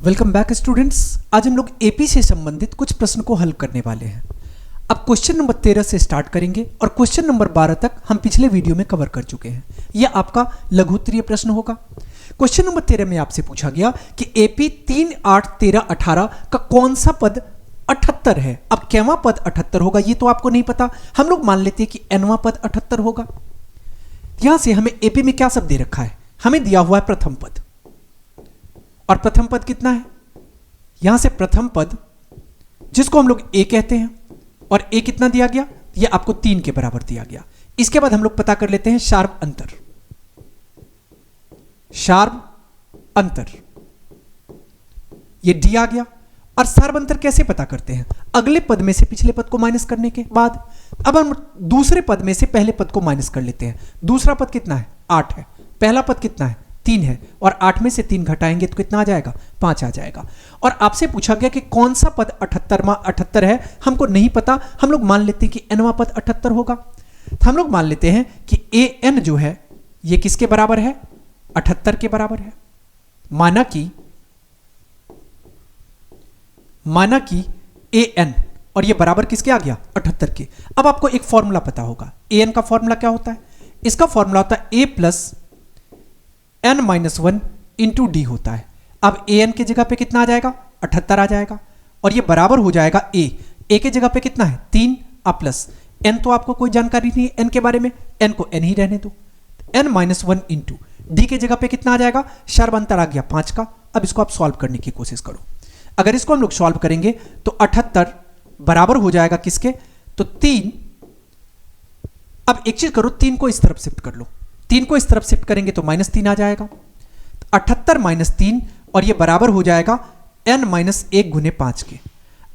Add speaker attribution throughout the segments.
Speaker 1: Welcome back students. आज हम लोग एपी से संबंधित कुछ प्रश्न को हल करने वाले हैं। अब क्वेश्चन नंबर 13 से स्टार्ट करेंगे और क्वेश्चन नंबर 12 तक हम पिछले वीडियो में कवर कर चुके हैं। यह आपका लघुत्तरीय प्रश्न होगा। क्वेश्चन नंबर 13 में आपसे पूछा गया कि एपी 3, 8, 13, 18 का कौन सा पद 78 है। अब कैवा पद 78 होगा ये तो आपको नहीं पता, हम लोग मान लेते हैं कि एनवा पद 78 होगा। यहां से हमें एपी में क्या सब दे रखा है, हमें दिया हुआ है प्रथम पद, और प्रथम पद कितना है, यहां से प्रथम पद जिसको हम लोग ए कहते हैं, और ए कितना दिया गया, ये आपको 3 के बराबर दिया गया। इसके बाद हम लोग पता कर लेते हैं शार्प अंतर। शार्प अंतर ये डी आ गया। और शार्प अंतर कैसे पता करते हैं, अगले पद में से पिछले पद को माइनस करने के बाद। अब हम दूसरे पद में से पहले पद को माइनस कर लेते हैं। दूसरा पद कितना है, 8 है। पहला पद कितना है, 3 है। और 8 में से 3 घटाएंगे तो कितना आ जाएगा, 5 आ जाएगा। और आपसे पूछा गया कि कौन सा पद 78 है, हमको नहीं पता। हम लोग मान लेते हैं कि एनवा पद 78 होगा। तो हम लोग मान लेते हैं कि ए एन जो है ये किसके बराबर है, 78 के बराबर है। माना कि ए एन, और ये बराबर किसके आ गया, 78 के। अब आपको एक फॉर्मूला पता होगा, ए एन का फॉर्मूला क्या होता है, इसका फॉर्मूला होता है A plus n-1 into D होता है। अब ए एन की जगह पे कितना आ जाएगा, 78 आ जाएगा, और ये बराबर हो जाएगा ए के जगह पे कितना है, 3 प्लस एन। तो आपको कोई जानकारी नहीं है एन के बारे में, एन को एन ही रहने दो। n-1 इंटू डी के जगह पे कितना आ जाएगा, शार्प अंतर आ गया 5 का। अब इसको आप सॉल्व करने की कोशिश करो। अगर इसको हम लोग सॉल्व करेंगे तो 78 बराबर हो जाएगा किसके, तो 3। अब एक चीज करो, 3 को इस तरफ शिफ्ट कर लो। 3 को इस तरफ शिफ्ट करेंगे तो -3 आ जाएगा। 78 - 3, और ये बराबर हो जाएगा n-1 गुने 5 के।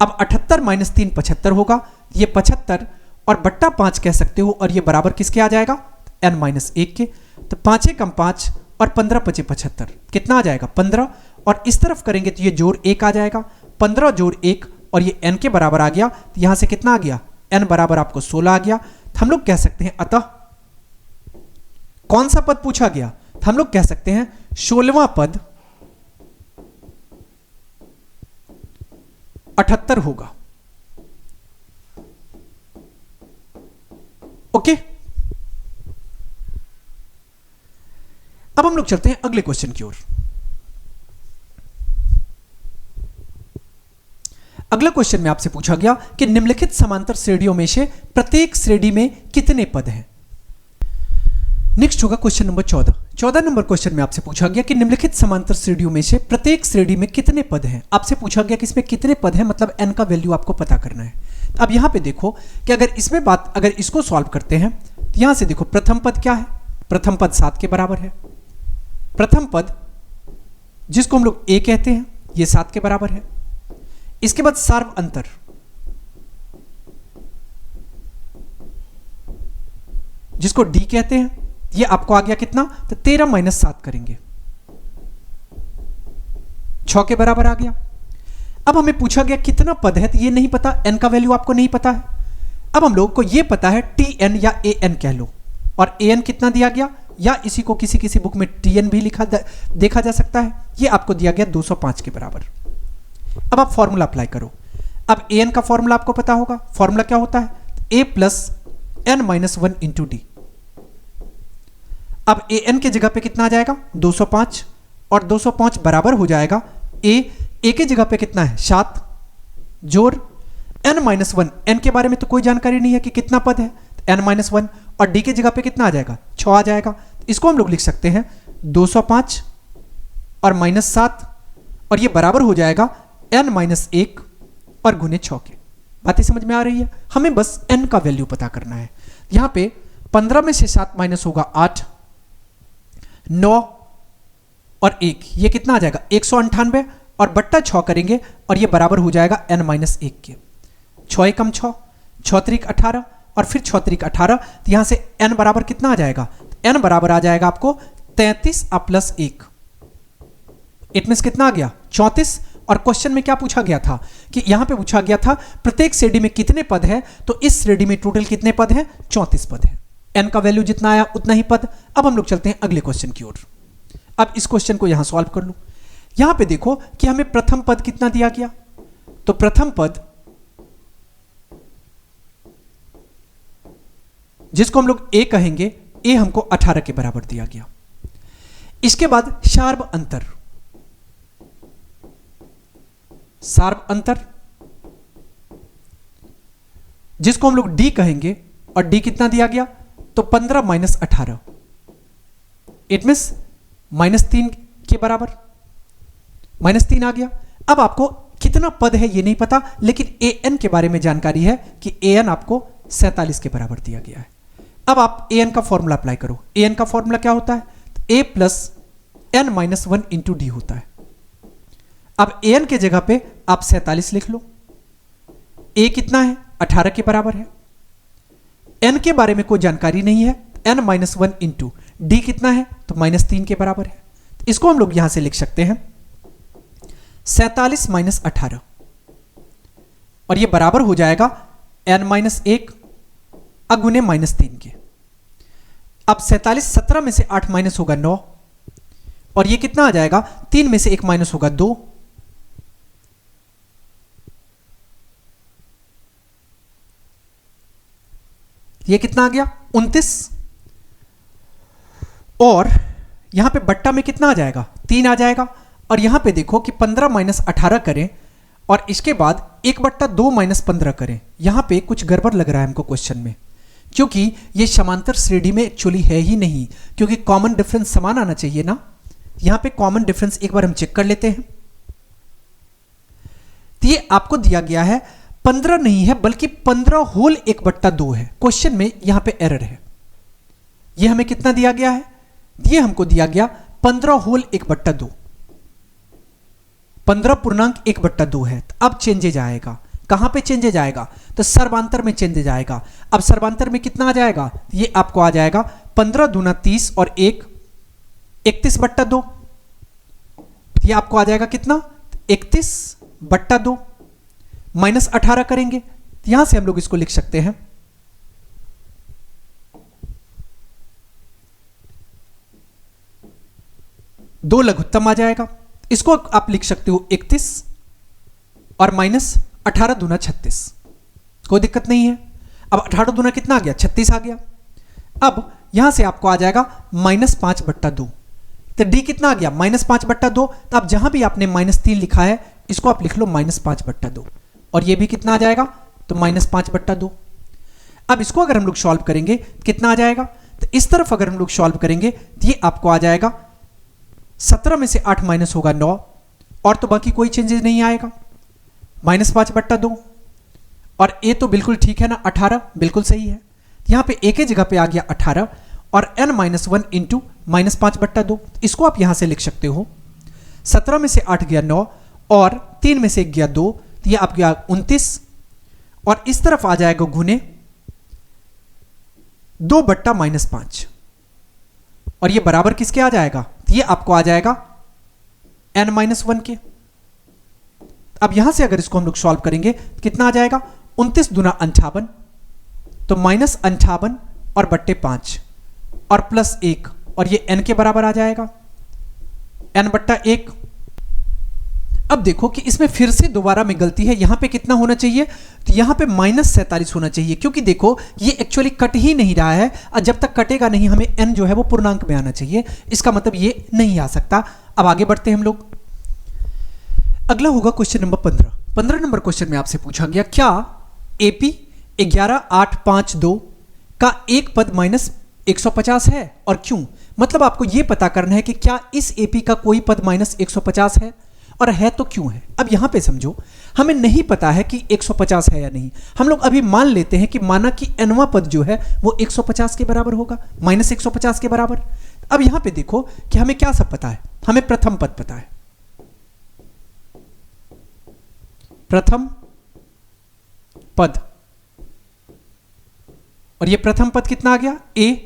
Speaker 1: अब 78 - 3 75 होगा, ये 75 और बट्टा 5 कह सकते हो, और ये बराबर किसके आ जाएगा, n-1 के। तो 5 कम 5 और 15 × 5 = 75, कितना आ जाएगा, 15। और इस तरफ करेंगे तो ये जोड़ 1 आ जाएगा, 15 जोड़ 1, और ये n के बराबर आ गया। तो यहां से कितना आ गया, n बराबर आपको 16 आ गया। तो हम लोग कह सकते हैं, अतः कौन सा पद पूछा गया, तो हम लोग कह सकते हैं 16वां पद 78 होगा। ओके, अब हम लोग चलते हैं अगले क्वेश्चन की ओर। अगला क्वेश्चन में आपसे पूछा गया कि निम्नलिखित समांतर श्रेणियों में से प्रत्येक श्रेणी में कितने पद हैं। नेक्स्ट होगा क्वेश्चन नंबर 14। 14 नंबर क्वेश्चन में आपसे पूछा गया कि निम्नलिखित समांतर श्रेणियों में से प्रत्येक श्रेणी में कितने पद हैं। आपसे पूछा गया कि इसमें कितने पद हैं, मतलब n का वैल्यू आपको पता करना है। अब यहां पे देखो कि अगर इसको सॉल्व करते हैं तो यहां से देखो प्रथम पद क्या है, प्रथम पद 7 के बराबर है। प्रथम पद जिसको हम लोग ए कहते हैं ये 7 के बराबर है। इसके बाद शार्प अंतर, जिसको डी कहते हैं, ये आपको आ गया कितना, तो 13 - 7 करेंगे, 6 के बराबर आ गया। अब हमें पूछा गया कितना पद है, तो ये नहीं पता, n का वैल्यू आपको नहीं पता है। अब हम लोग को ये पता है tn या an कह लो, और an कितना दिया गया, या इसी को किसी बुक में tn भी देखा जा सकता है, ये आपको दिया गया 205 के बराबर। अब आप फॉर्मूला अप्लाई करो। अब an का फॉर्मूला आपको पता होगा, फॉर्मूला क्या होता है, a plus n-1 into D. अब an के जगह पे कितना आ जाएगा, 205, और 205 बराबर हो जाएगा a के जगह पे कितना है, 7 जोड़ n-1। n के बारे में तो कोई जानकारी नहीं है कि कितना पद है, n-1, और d के जगह पे कितना आ जाएगा, 6 आ जाएगा। इसको हम लोग लिख सकते हैं 205 और -7, और ये बराबर हो जाएगा n-1 और गुने 6 के। बातें समझ में आ रही है, हमें बस n का वैल्यू पता करना है। यहां पे 15 में से 7 माइनस होगा 8, 9 और 1, ये कितना आ जाएगा, 198, और बट्टा 6 करेंगे, और ये बराबर हो जाएगा n-1 के। 6 कम 6, 6 त्रिक 18, और फिर 6 त्रिक 18। तो यहां से n बराबर कितना आ जाएगा, n बराबर आ जाएगा आपको 33 प्लस 1, इट मींस कितना आ गया, 34। और क्वेश्चन में क्या पूछा गया था, कि यहां पे पूछा गया था प्रत्येक श्रेणी में कितने पद हैं, तो इस श्रेणी में टोटल कितने पद हैं, 34 पद हैं। n का वैल्यू जितना आया उतना ही पद। अब हम लोग चलते हैं अगले क्वेश्चन की ओर। अब इस क्वेश्चन को यहां सॉल्व कर लो यहां पे देखो कि हमें प्रथम पद कितना दिया गया, तो प्रथम पद जिसको हम लोग ए कहेंगे, ए हमको 18 के बराबर दिया गया। इसके बाद शार्ब अंतर, शार्ब अंतर जिसको हम लोग डी कहेंगे, और डी कितना दिया गया, तो 15 माइनस 18, इट मीन्स -3 के बराबर, -3 आ गया। अब आपको कितना पद है ये नहीं पता, लेकिन ए एन के बारे में जानकारी है कि ए एन आपको 47 के बराबर दिया गया है। अब आप ए एन का फॉर्मूला अप्लाई करो। ए एन का फॉर्मूला क्या होता है, A plus N minus 1 into D होता है। अब ए एन के जगह पे आप 47 लिख लो। ए कितना है, 18 के बराबर है। एन के बारे में कोई जानकारी नहीं है, एन माइनस 1 इंटू डी कितना है, तो -3 के बराबर है। इसको हम लोग यहां से लिख सकते हैं 47 माइनस 18, और ये बराबर हो जाएगा n माइनस 1 अगुने -3 के। अब 47 17 में से 8 माइनस होगा 9, और ये कितना आ जाएगा, 3 में से 1 माइनस होगा 2, ये कितना आ गया 29, और यहां पे बट्टा में कितना आ जाएगा, 3 आ जाएगा। और यहां पे देखो कि 15 माइनस 18 करें, और इसके बाद 1/2 माइनस 15 करें। यहां पे कुछ गड़बड़ लग रहा है हमको क्वेश्चन में, क्योंकि ये समांतर श्रेणी में एक्चुअली है ही नहीं, क्योंकि कॉमन डिफरेंस समान आना चाहिए ना। यहां पे कॉमन डिफरेंस एक बार हम चेक कर लेते हैं। तो ये आपको दिया गया है 15 नहीं है, बल्कि 15 होल 1/2 है। क्वेश्चन में यहां पे एरर है। ये हमें कितना दिया गया है, ये हमको दिया गया 15 होल 1/2, 15 पूर्णांक 1/2 है। अब चेंजेज आएगा, कहां पे चेंजेज आएगा, तो सर्वांतर में चेंजेज आएगा। अब सर्वांतर में कितना आ जाएगा, ये आपको आ जाएगा 15 दूना 30 और 1 31/2, ये आपको आ जाएगा कितना 31/2 माइनस 18 करेंगे। यहां से हम लोग इसको लिख सकते हैं 2 लघुत्तम आ जाएगा। इसको आप लिख सकते हो 31 और माइनस 18 दूना 36, कोई दिक्कत नहीं है। अब 18 दूना कितना आ गया, 36 आ गया। अब यहां से आपको आ जाएगा -5/2, तो डी कितना आ गया -5/2। तो अब जहां भी आपने -3 लिखा है, इसको आप लिख लो -5/2, और ये भी कितना आ जाएगा, तो -5/2। अब इसको अगर हम लोग सॉल्व करेंगे कितना आ जाएगा, तो इस तरफ अगर हम लोग सॉल्व करेंगे तो ये आपको आ जाएगा 17 में से 8 माइनस होगा 9, और तो बाकी कोई चेंजेस नहीं आएगा, -5/2। और ए तो बिल्कुल ठीक है ना, 18 बिल्कुल सही है। यहां पे ए के जगह पे आ गया 18, और n-1 इंटू -5/2। इसको आप यहां से लिख सकते हो 17 में से 8 गया 9, और 3 में से 1 गया 2, तो ये आप गया 29, और इस तरफ आ जाएगा गुने 2/-5, और ये बराबर किसके आ जाएगा, ये आपको आ जाएगा n-1 के। अब यहां से अगर इसको हम लोग सॉल्व करेंगे कितना आ जाएगा, 29 दूना 58, तो -58 और /5 और +1, और ये n के बराबर आ जाएगा n/1। अब देखो कि इसमें फिर से दोबारा में गलती है। यहां पे कितना होना चाहिए, तो यहां पे -47 होना चाहिए, क्योंकि देखो ये एक्चुअली कट ही नहीं रहा है, और जब तक कटेगा नहीं हमें n जो है वो पूर्णांक में आना चाहिए। इसका मतलब ये नहीं आ सकता। अब आगे बढ़ते हैं हम लोग। अगला होगा क्वेश्चन नंबर 15। 15 नंबर क्वेश्चन में आपसे पूछा गया, क्या AP 11852 का एक पद -150 है और क्यों। मतलब आपको यह पता करना है कि क्या इस AP का कोई पद -150 है, और है तो क्यों है। अब यहां पे समझो, हमें नहीं पता है कि 150 है या नहीं। हम लोग अभी मान लेते हैं कि माना कि nवां पद जो है वो 150 के बराबर होगा, -150 के बराबर। अब यहां पे देखो कि हमें क्या सब पता है, हमें प्रथम पद पता है, प्रथम पद, और ये प्रथम पद कितना आ गया a,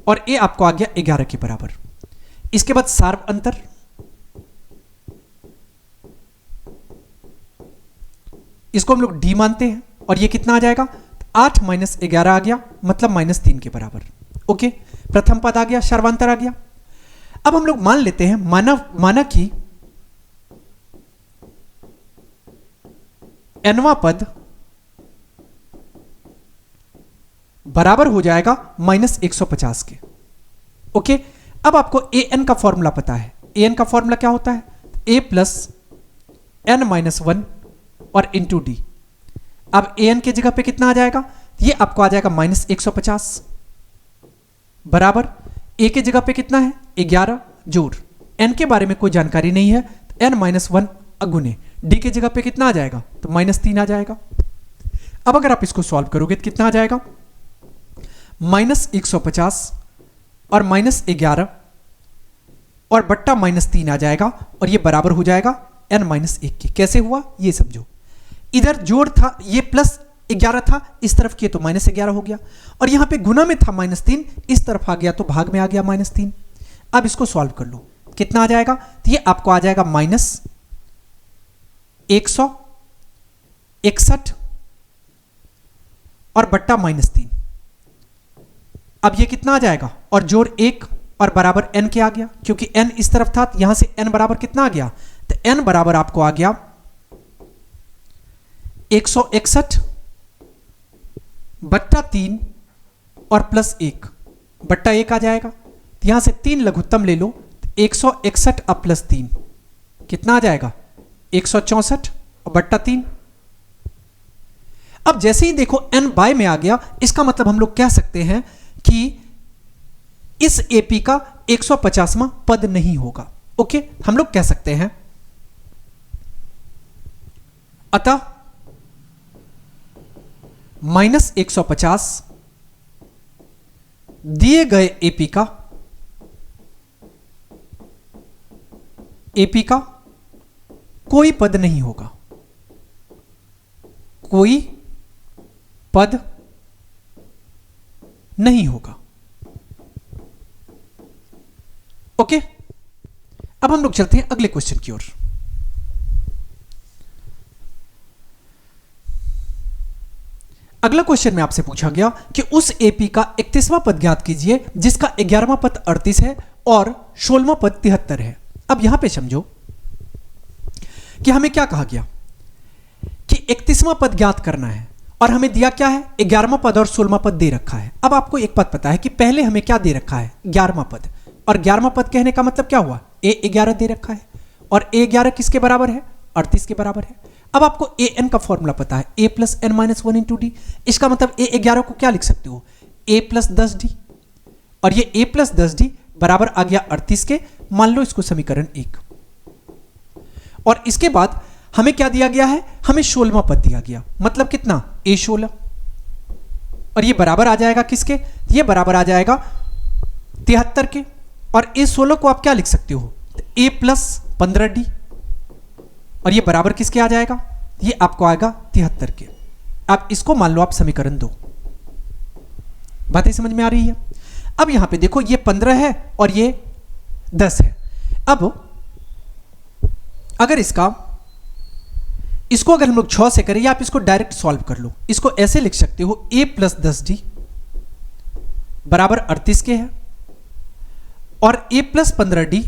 Speaker 1: और a आपको आ गया 11 के बराबर। इसके बाद सार्व अंतर, इसको हम लोग d मानते हैं, और ये कितना आ जाएगा 8 - 11 आ गया, मतलब -3 के बराबर। ओके, प्रथम पद आ गया, सर्वांतर आ गया। अब हम लोग मान लेते हैं, माना कि nवां पद बराबर हो जाएगा -150 के। ओके, अब आपको an का फॉर्मूला पता है। an का फॉर्मूला क्या होता है? a प्लस n-1 और इंटू डी। अब an की जगह पे कितना आ जाएगा? ये आपको आ जाएगा -150 बराबर a की जगह पे कितना है? 11 जोड़ n के बारे में कोई जानकारी नहीं है, n-1 अगुने d की जगह पे कितना आ जाएगा? तो -3 आ जाएगा। अब अगर आप इसको सॉल्व करोगे तो कितना आ जाएगा? -150 और -11 और बट्टा -3 आ जाएगा और ये बराबर हो जाएगा n-1 के। कैसे हुआ ये समझो। इधर जोड़ था, ये +11 था, इस तरफ किए तो -11 हो गया, और यहां पे गुना में था -3, इस तरफ आ गया तो भाग में आ गया -3। अब इसको सॉल्व कर लो, कितना आ जाएगा? तो ये आपको आ जाएगा -161 और बट्टा -3। अब ये कितना आ जाएगा? और जोड़ 1 और बराबर n के आ गया, क्योंकि n इस तरफ था, यहां से n बराबर कितना आ गया? तो n बराबर आपको आ गया 161 बट्टा 3 और +1 बट्टा 1 आ जाएगा। तो यहां से 3 लघुत्तम ले लो, 161 अब +3 कितना आ जाएगा? 164 और बट्टा 3। अब जैसे ही देखो n बाय में आ गया, इसका मतलब हम लोग कह सकते हैं कि इस एपी का 150वां पद नहीं होगा। ओके, हम लोग कह सकते हैं अतः -150 दिए गए एपी का कोई पद नहीं होगा, कोई पद नहीं होगा। ओके, अब हम लोग चलते हैं अगले क्वेश्चन की ओर। अगला क्वेश्चन में आपसे पूछा गया कि उस एपी का 31वां पद ज्ञात कीजिए जिसका 11वां पद 38 है और 16वां पद 73 है। अब यहां पे समझो कि हमें क्या कहा गया कि 31वां पद ज्ञात करना है, और हमें दिया क्या है? 11वां पद और 16वां पद दे रखा है। अब आपको एक बात पता है कि पहले हमें क्या दे रखा है? 11वां पद, और 11वां पद कहने का मतलब क्या हुआ? a11 दे रखा है, और a11 किसके बराबर है? 38 के बराबर है। अब आपको an का फॉर्मूला पता है, a plus n-1 into D. इसका मतलब a11 को क्या लिख सकते हो? a प्लस 10d, और ये a प्लस 10d बराबर आ गया 38 के। मान लो इसको समीकरण 1। और इसके बाद हमें क्या दिया गया है? हमें 16वां पद दिया गया, मतलब कितना? a16, और ये बराबर आ जाएगा किसके? ये बराबर आ जाएगा 73 के। और a16 को आप क्या लिख सकते हो? a प्लस 15d, और ये बराबर किसके आ जाएगा? ये आपको आएगा 73 के। अब इसको मान लो आप समीकरण 2। बातें समझ में आ रही है? अब यहां पे देखो, ये 15 है और ये 10 है। अब अगर इसको अगर हम लोग 6 से करें, या आप इसको डायरेक्ट सॉल्व कर लो, इसको ऐसे लिख सकते हो a प्लस 10d बराबर 38 के है, और a प्लस 15d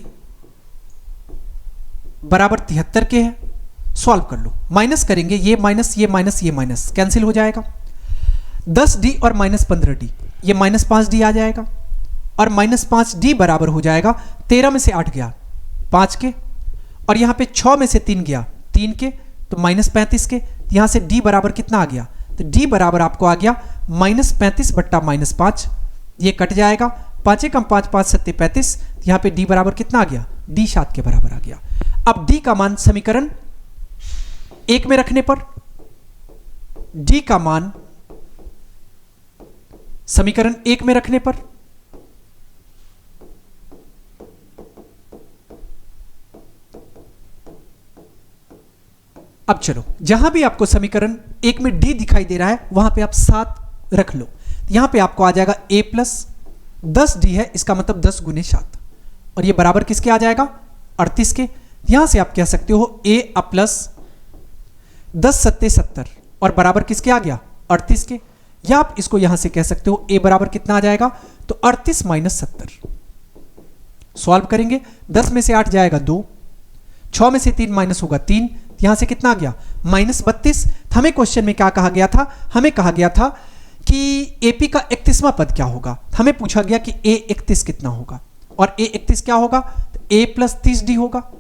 Speaker 1: बराबर 73 के है। सॉल्व कर लो, माइनस करेंगे, ये माइनस ये माइनस ये माइनस कैंसिल हो जाएगा। 10d और -15d, ये -5d आ जाएगा, और -5d बराबर हो जाएगा 13 में से 8 गया 5 के, और यहां पे 6 में से 3 गया 3 के, तो -35 के। यहां से d बराबर कितना आ गया? तो d बराबर आपको आ गया -35 बट्टा -5, ये कट जाएगा, 5 कम 5 5 7 35। यहां पे d बराबर कितना आ गया? d 7 के बराबर आ गया। अब d का मान समीकरण 1 में रखने पर, d का मान समीकरण 1 में रखने पर अब चलो, जहां भी आपको समीकरण 1 में d दिखाई दे रहा है वहां पे आप 7 रख लो। यहां पे आपको आ जाएगा a प्लस 10d है, इसका मतलब 10 गुने 7, और ये बराबर किसके आ जाएगा? 38 के। यहां से आप कह सकते हो a प्लस 10 सत्ते 70, और बराबर किसके आ गया? 38 के। या आप इसको यहां से कह सकते हो a बराबर कितना आ जाएगा? तो 38 माइनस 70। सॉल्व करेंगे, 10 में से 8 जाएगा 2, 6 में से 3 माइनस होगा 3, यहां से कितना आ गया? -32। हमें क्वेश्चन में क्या कहा गया था, हमें कहा गया था कि AP का 31वां पद क्या होगा। हमें पूछा गया कि A31 कितना होगा, और A31 क्या होगा, A प्लस 30D होगा।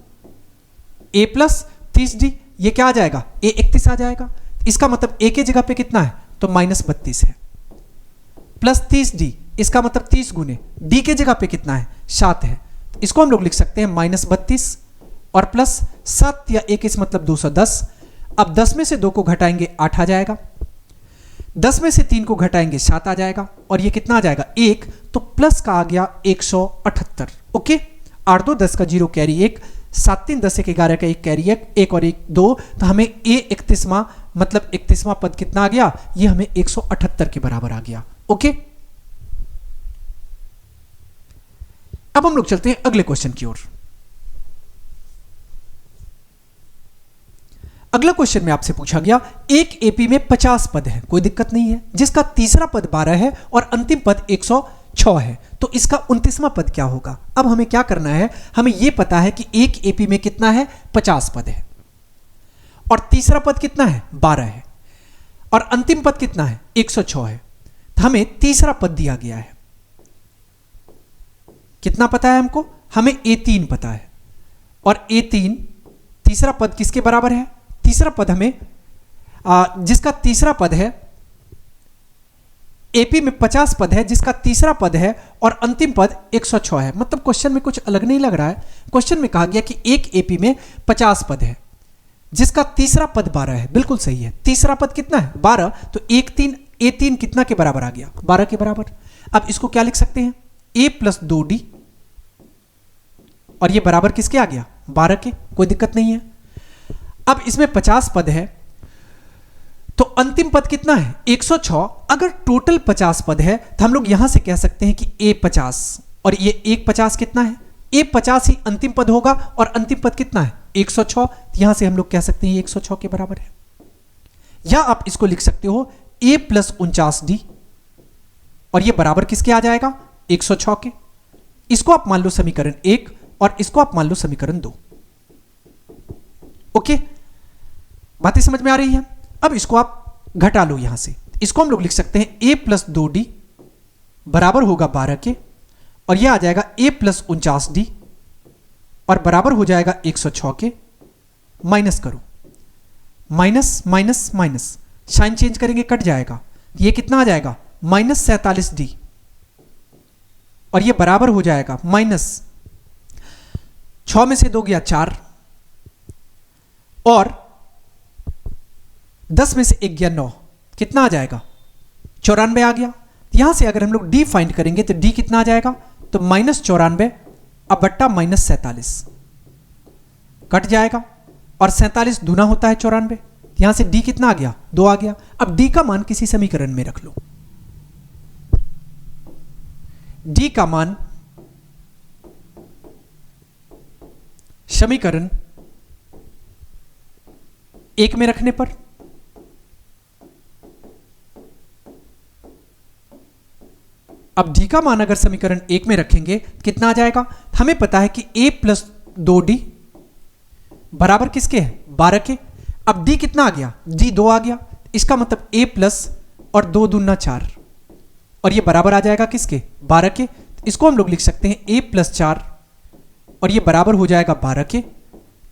Speaker 1: A प्लस 30D, ये क्या आ जाएगा, A31 आ जाएगा। इसका मतलब A के जगह पे कितना है, तो -32 है, प्लस 30D, इसका मतलब 30 गुने D के जगह पे कितना है, 7 है। इसको हम लोग लिख सकते हैं -32 और प्लस 7 या 21 मतलब 210। अब 10 में से 2 को घटाएंगे 8 आ जाएगा, 10 में से 3 को घटाएंगे 7 आ जाएगा, और ये कितना आ जाएगा 1, तो प्लस का आ गया 178। ओके, 8 2 10 का 0 कैरी 1, 7 3 10 1 11 का 1 कैरी 1 और 1 2, तो हमें A31वां मतलब 31वां पद कितना आ गया, ये हमें 178 के बराबर आ गया। ओके, अब हम लोग चलते हैं अगले क्वेश्चन की ओर। अगला क्वेश्चन में आपसे पूछा गया, एक एपी में 50 पद है, कोई दिक्कत नहीं है, जिसका तीसरा पद 12 है और अंतिम पद 106 है, तो इसका 29वां पद क्या होगा। अब हमें क्या करना है, हमें यह पता है कि एक एपी में कितना है, 50 पद है, और तीसरा पद कितना है, 12 है, और अंतिम पद कितना है, 106 है। तो हमें तीसरा पद दिया गया है, कितना पता है हमको, हमें A3 पता है, और A3 तीसरा पद किसके बराबर है, तीसरा पद हमें जिसका तीसरा पद है, एपी में 50 पद है जिसका तीसरा पद है और अंतिम पद 106 है। मतलब क्वेश्चन में कुछ अलग नहीं लग रहा है। क्वेश्चन में कहा गया कि एक एपी में 50 पद है जिसका तीसरा पद 12 है, बिल्कुल सही है। तीसरा पद कितना है, 12, तो A3 कितना के बराबर आ गया, 12 के बराबर। अब इसको क्या लिख सकते हैं, A प्लस 2D, और ये बराबर किसके आ गया, 12 के, कोई दिक्कत नहीं है। अब इसमें 50 पद है तो अंतिम पद कितना है, 106। अगर टोटल 50 पद है तो हम लोग यहां से कह सकते हैं कि A50 और ये 150 कितना है, A50 ही अंतिम पद होगा, और अंतिम पद कितना है, 106। यहां से हम लोग कह सकते हैं ये 106 के बराबर है। या आप इसको लिख सकते हो A प्लस 49D, और ये बराबर किसके आ जाएगा, 106 के। इसको आप मान लो समीकरण 1 और इसको आप मान लो समीकरण 2। ओके, बातें समझ में आ रही है। अब इसको आप घटा लो यहां से, इसको हम लोग लिख सकते हैं A प्लस 2D बराबर होगा 12 के, और यह आ जाएगा A प्लस 49D और बराबर हो जाएगा 106 के। माइनस करो, minus minus minus, sign change करेंगे कट जाएगा, ये कितना आ जाएगा, -47D, और ये बराबर हो जाएगा -6 में से 2 गया 4, और 10 में से 1 गया 9, कितना आ जाएगा, 94 आ गया। यहां से अगर हम लोग D फाइंड करेंगे तो D कितना आ जाएगा, तो -94 अब बट्टा -47 कट जाएगा, और 47 दूना होता है 94। यहां से D कितना आ गया, 2 आ गया। अब D का मान किसी समीकरण में रख लो, D का मान समीकरण 1 में रखने पर अब D का मान अगर समीकरण 1 में रखेंगे कितना आ जाएगा, हमें पता है कि A प्लस 2D बराबर किसके है, 12 के। अब D कितना आ गया, D 2 आ गया, इसका मतलब A प्लस और 2 दूना 4, और ये बराबर आ जाएगा किसके, 12 के। इसको हम लोग लिख सकते हैं A प्लस 4 और ये बराबर हो जाएगा 12 के।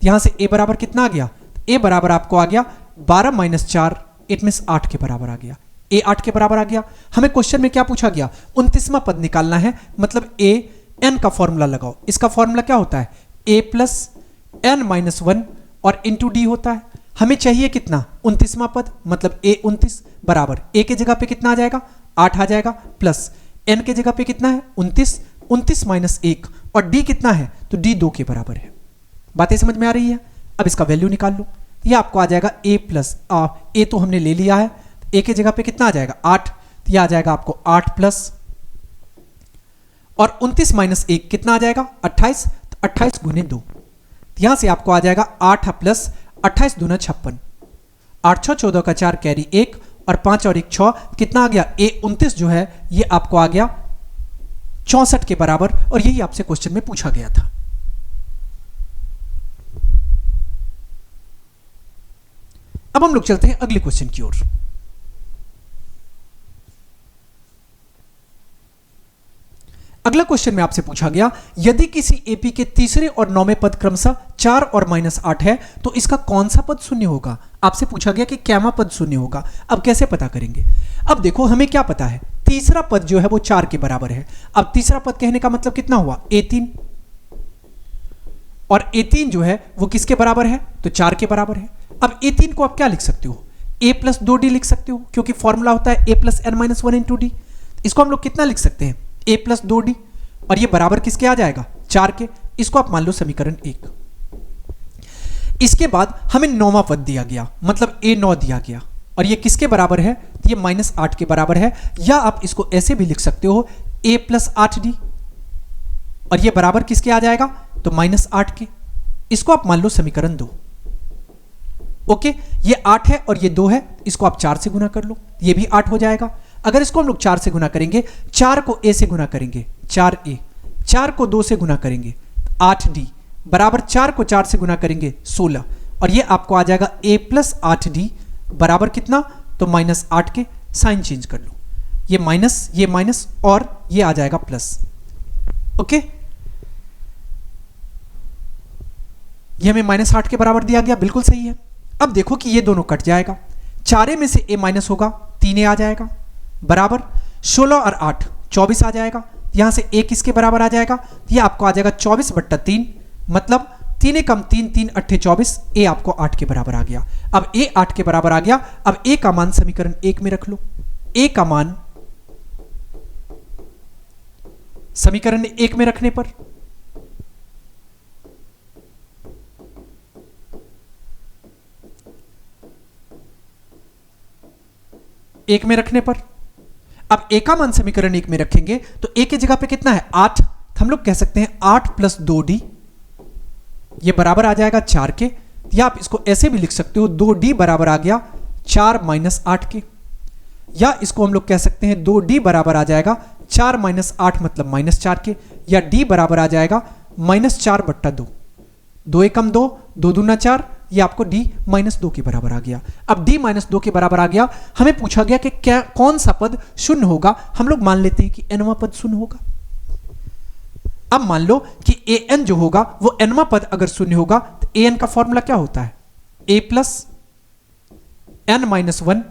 Speaker 1: यहां से A बराबर कितना आ गया, A बराबर आपको आ गया 12 माइनस 4, इट मीन्स 8 के बराबर आ गया। A 8 के बराबर आ गया। हमें क्वेश्चन में क्या पूछा गया, 29वां पद निकालना है, मतलब A n का फॉर्मूला लगाओ। इसका फॉर्मूला क्या होता है, A प्लस n माइनस 1 और इंटू D होता है। हमें चाहिए कितना, 29वां पद, मतलब A 29 बराबर A के जगह पे कितना आ जाएगा, 8 आ जाएगा, प्लस n के जगह पे कितना है, 29, 29 माइनस 1, और D कितना है, तो D 2 के बराबर है। बातें समझ में आ रही है। अब इसका वैल्यू निकाल लो, ये आपको आ जाएगा A प्लस A तो हमने ले लिया है, A के जगह पे कितना आ जाएगा, 8, तो यह आ जाएगा आपको 8 प्लस और 29 माइनस 1 कितना आ जाएगा, 28, तो 28 गुने 2, यहां से आपको आ जाएगा 8 प्लस 28 दूना 56, 8 6 14 का 4 कैरी 1 और 5 और 1 6, कितना आ गया, A 29 जो है ये आपको आ गया 64 के बराबर, और यही आपसे क्वेश्चन में पूछा गया था। अब हम लोग चलते हैं अगले क्वेश्चन की ओर। अगला क्वेश्चन में आपसे पूछा गया, यदि किसी एपी के तीसरे और नौवें पद क्रमशः 4 और -8 है तो इसका कौन सा पद शून्य होगा। आपसे पूछा गया कि कैमा पद शून्य होगा। अब कैसे पता करेंगे? अब देखो, हमें क्या पता है, तीसरा पद जो है वो 4 के बराबर है। अब तीसरा पद कहने का मतलब कितना हुआ, A3, और A3 जो है वो किसके बराबर है, तो 4 के बराबर है। अब A3 को आप क्या लिख सकते हो, A+2D लिख सकते हो, क्योंकि फॉर्मूला होता है A+n-1 इंटू डी। इसको हम लोग कितना लिख सकते हैं, A+2D, और ये बराबर किसके आ जाएगा, 4 के। इसको आप मान लो समीकरण 1। इसके बाद हमें नौवां पद दिया गया, मतलब A9 दिया गया, और ये किसके बराबर है, तो ये -8 के बराबर है। या आप इसको ऐसे भी लिख सकते हो A+8D, और ये बराबर किसके आ जाएगा, तो -8 के। इसको आप मान लो समीकरण 2। ओके, ये 8 है और ये 2 है, इसको आप 4 से गुना कर लो, ये भी 8 हो जाएगा। अगर इसको हम लोग 4 से गुना करेंगे, 4 को A से गुना करेंगे 4A, 4 को 2 से गुना करेंगे 8D, बराबर 4 को 4 से गुना करेंगे 16, और ये आपको आ जाएगा A+8D बराबर कितना, तो -8 के। साइन चेंज कर लो, ये माइनस और ये आ जाएगा प्लस। ओके, ये हमें -8 के बराबर दिया गया, बिल्कुल सही है। अब देखो कि ये दोनों कट जाएगा, 4 में से A माइनस होगा, 3A आ जाएगा, बराबर 16 और 8 24 आ जाएगा। यहां से A किसके बराबर आ जाएगा, ये आपको आ जाएगा 24/3, मतलब 3 कम 3 3 8 24, A आपको 8 के बराबर आ गया। अब A 8 के बराबर आ गया। अब A का मान समीकरण 1 में रख लो। A का मान समीकरण 1 में रखने पर अब A का मान समीकरण 1 में रखेंगे तो A की जगह पे कितना है, 8। हम लोग कह सकते हैं 8 + 2D, ये बराबर आ जाएगा 4 के। या आप इसको ऐसे भी लिख सकते हो, 2D बराबर आ गया 4 - 8 के। या इसको हम लोग कह सकते हैं 2D बराबर आ जाएगा 4 - 8 मतलब -4 के। या D बराबर आ जाएगा -4/2, 2 एकम 2, 2 दूना 4, ये आपको D -2 के बराबर आ गया। अब D -2 के बराबर आ गया। हमें पूछा गया कि क्या कौन सा पद शून्य होगा। हम लोग मान लेते हैं कि nवां पद शून्य होगा। अब मान लो कि an जो होगा वो nवां पद अगर शून्य होगा तो an का फॉर्मूला क्या होता है, A+n-1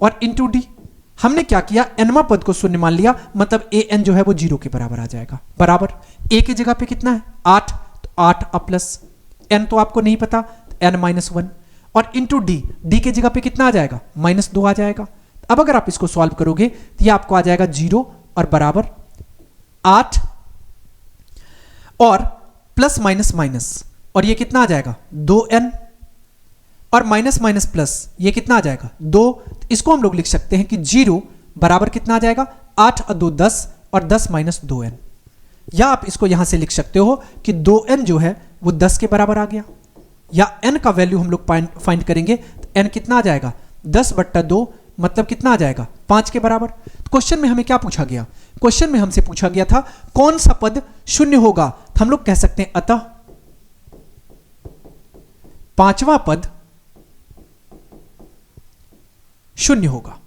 Speaker 1: और इंटू D। हमने क्या किया, nवां पद को शून्य मान लिया, मतलब an जो है वो 0 के बराबर आ जाएगा। बराबर A की जगह पे कितना है, 8, तो 8 प्लस n तो आपको नहीं पता, n-1, और इंटू D की जगह पे कितना आ जाएगा, -2 आ जाएगा। अब अगर आप इसको सॉल्व करोगे तो ये आपको आ जाएगा 0 और बराबर 8 और प्लस माइनस, और ये कितना आ जाएगा 2n, और माइनस माइनस प्लस ये कितना आ जाएगा 2। इसको हम लोग लिख सकते हैं कि 0 बराबर कितना आ जाएगा, 8 और 2 10, और 10 - 2n। या आप इसको यहां से लिख सकते हो कि 2n जो है वो 10 के बराबर आ गया। या n का वैल्यू हम लोग फाइंड करेंगे तो n कितना आ जाएगा, 10/2 मतलब कितना आ जाएगा, 5 के बराबर। तो क्वेश्चन में हमें क्या पूछा गया, क्वेश्चन में हमसे पूछा गया था कौन सा पद शून्य होगा। तो हम लोग कह सकते हैं अतः पांचवा पद शून्य होगा।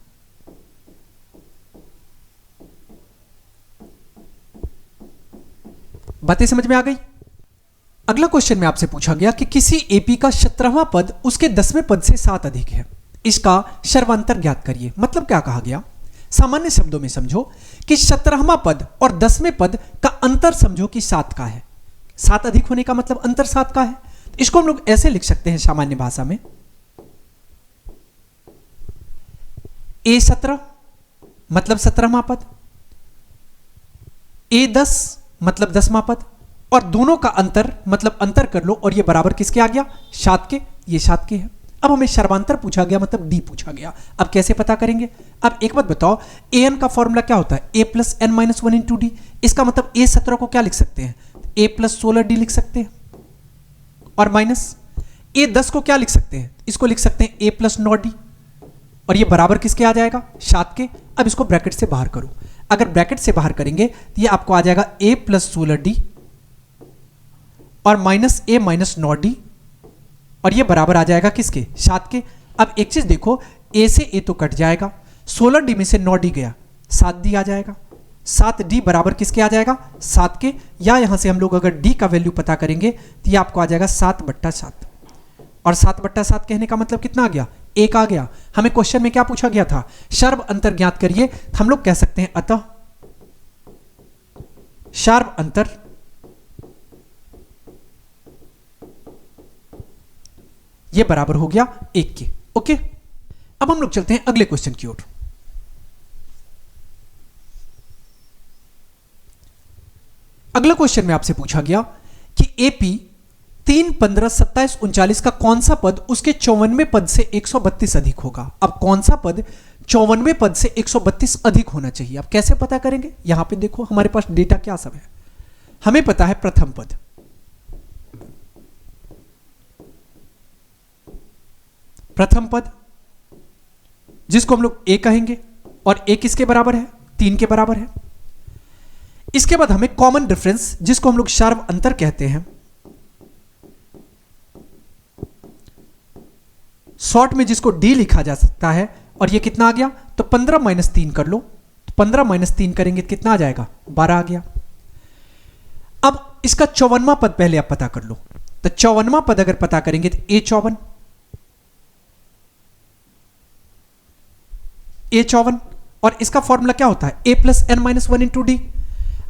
Speaker 1: बातें समझ में आ गई। अगला क्वेश्चन में आपसे पूछा गया कि किसी एपी का 17वां पद उसके 10वें पद से 7 अधिक है, इसका सर्वांतर ज्ञात करिए। मतलब क्या कहा गया, सामान्य शब्दों में समझो कि 17वां पद और 10वें पद का अंतर समझो कि 7 का है। 7 अधिक होने का मतलब अंतर 7 का है। इसको हम लोग ऐसे लिख सकते हैं सामान्य भाषा में, A17 मतलब 17वां पद, A10 मतलब 10वां पद, और दोनों का अंतर मतलब अंतर कर लो, और ये बराबर किसके आ गया, 7 के। ये 7 के है। अब हमें सर्वांतर पूछा गया, मतलब D पूछा गया। अब कैसे पता करेंगे। अब एक बात बताओ, an का फॉर्मूला क्या होता है, A+n-1 इंटू डी। इसका मतलब A17 को क्या लिख सकते हैं, A+16D लिख सकते हैं, और माइनस A10 को क्या लिख सकते हैं, इसको लिख सकते हैं A+9D, और ये बराबर किसके आ जाएगा, 7 के। अब इसको ब्रैकेट से बाहर करो। अगर ब्रैकेट से बाहर करेंगे तो ये आपको आ जाएगा A+16D और -A -9D, और ये बराबर आ जाएगा किसके, 7 के। अब एक चीज देखो, ए से ए तो कट जाएगा, 16D में से 9D गया, 7D आ जाएगा, 7D बराबर किसके आ जाएगा, 7 के। या यहां से हम लोग अगर D का वैल्यू पता करेंगे तो ये आपको आ जाएगा 7/7, और 7/7 कहने का मतलब कितना आ गया, 1 आ गया। हमें क्वेश्चन में क्या पूछा गया था, शार्ब अंतर ज्ञात करिए, हम लोग कह सकते हैं अतः शार्ब अंतर ये बराबर हो गया 1 के। ओके, अब हम लोग चलते हैं अगले क्वेश्चन की ओर। अगला क्वेश्चन में आपसे पूछा गया कि एपी 3, 15, 27, 39 का कौन सा पद उसके 54वें पद से 132 अधिक होगा। अब कौन सा पद 54वें पद से 132 अधिक होना चाहिए, आप कैसे पता करेंगे। यहां पे देखो हमारे पास डेटा क्या सब है, हमें पता है प्रथम पद, प्रथम पद जिसको हम लोग ए कहेंगे, और ए किसके बराबर है, 3 के बराबर है। इसके बाद हमें कॉमन डिफरेंस जिसको हम लोग शार्ब अंतर कहते हैं, शॉर्ट में जिसको डी लिखा जा सकता है, और ये कितना आ गया, तो 15 - 3 कर लो, तो 15 - 3 करेंगे तो कितना आ जाएगा, 12 आ गया। अब इसका 54वां पद पहले आप पता कर लो, तो 54वां पद अगर पता करेंगे तो A54, A54, और इसका फॉर्मूला क्या होता है, A + n - 1 × D।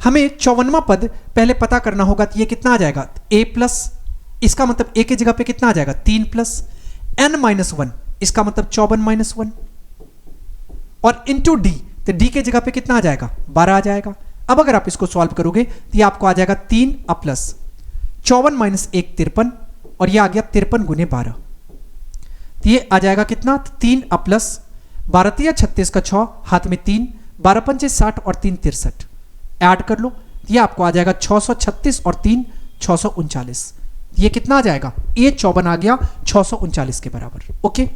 Speaker 1: हमें 54वां पद पहले पता करना होगा, तो ये कितना आ जाएगा, A प्लस, इसका मतलब A की जगह पे कितना आ जाएगा, 3 + n - 1, इसका मतलब 54 - 1, और इंटू D, तो D के जगह पे कितना आ जाएगा, 12 आ जाएगा। अब अगर आप इसको सॉल्व करोगे तो ये आपको आ जाएगा 3 + 54 - 1 53, और ये आ गया 53 × 12, तो ये आ जाएगा कितना, 3 + 12 × 36 का 6, हाथ में 3, 12 × 5 = 60 और 3 = 63, ऐड कर लो, ये आपको आ जाएगा 636 और 3 639, ये कितना आ जाएगा, A54 आ गया 639 के बराबर। ओके,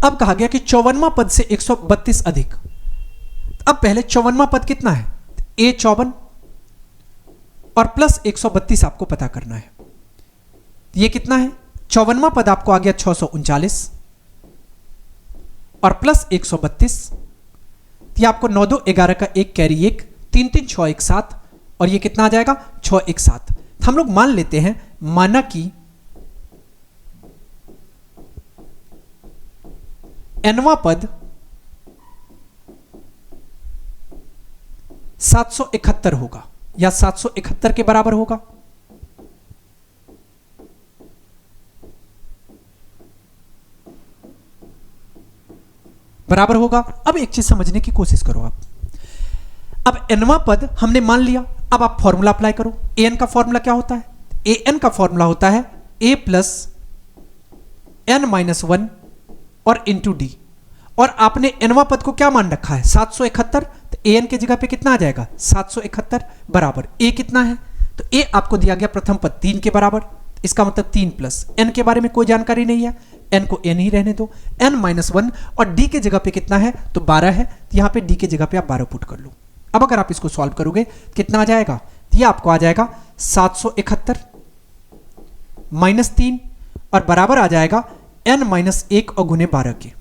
Speaker 1: अब कहा गया कि 54वां पद से 132 अधिक। अब पहले 54वां पद कितना है, A54 और प्लस 132 आपको पता करना है, ये कितना है, 54वां पद आपको आ गया 639 और प्लस 132, ये आपको 9 2 11 का 1 कैरी 1, 3 3 6 1 7, और ये कितना आ जाएगा, 6 1 7। हम लोग मान लेते हैं, माना कि nवां पद 771 होगा, या 771 के बराबर होगा। बराबर होगा। अब एक चीज समझने की कोशिश करो आप, अब nवां पद हमने मान लिया, अब आप फॉर्मूला अप्लाई करो। an का फॉर्मूला क्या होता है, an का फॉर्मूला होता है A + n - 1 और इंटू D, और आपने nवां पद को क्या मान रखा है, 771, तो an की जगह पे कितना आ जाएगा, 771 बराबर A कितना है, तो A आपको दिया गया प्रथम पद 3 के बराबर, इसका मतलब 3 + n के बारे में कोई जानकारी नहीं है, n को n ही रहने दो, n - 1, और D के जगह पे कितना है, तो 12 है, तो यहां पे D के जगह पे आप 12 पुट कर लो। अब अगर आप इसको सॉल्व करोगे कितना आ जाएगा, ये आपको आ जाएगा 771 - 3 और बराबर आ जाएगा n - 1 और गुने 12 के।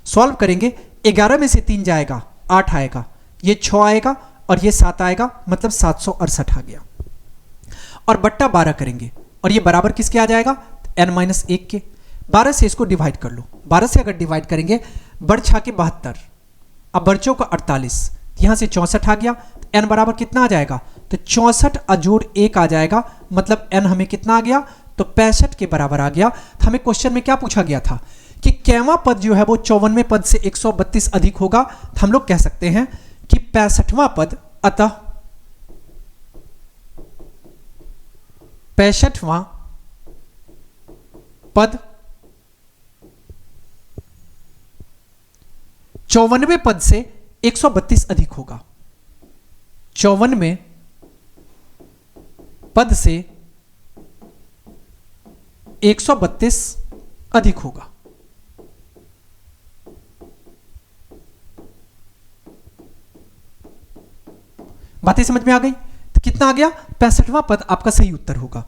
Speaker 1: सॉल्व करेंगे, 11 में से 3 जाएगा, 8 आएगा, ये 6 आएगा और ये 7 आएगा, मतलब 768 आ गया, और बट्टा 12 करेंगे, और ये बराबर किसके आ जाएगा, n - 1 के। 12 से इसको डिवाइड कर लो, 12 से अगर डिवाइड करेंगे, बड़छा के 72, अब बड़चों का 48, यहां से 64 आ गया, n बराबर कितना आ जाएगा, तो 64 अजोड़ 1 आ जाएगा, मतलब n हमें कितना आ गया, तो 65 के बराबर आ गया। तो हमें क्वेश्चन में क्या पूछा गया था कि कैवां पद जो है वो 54वें पद से 132 अधिक होगा, तो हम लोग कह सकते हैं कि 65वां पद, अतः 65वां पद 54वें पद से 132 अधिक होगा, 54वें पद से 132 अधिक होगा। बातें समझ में आ गई, तो कितना आ गया, 65वां पद आपका सही उत्तर होगा।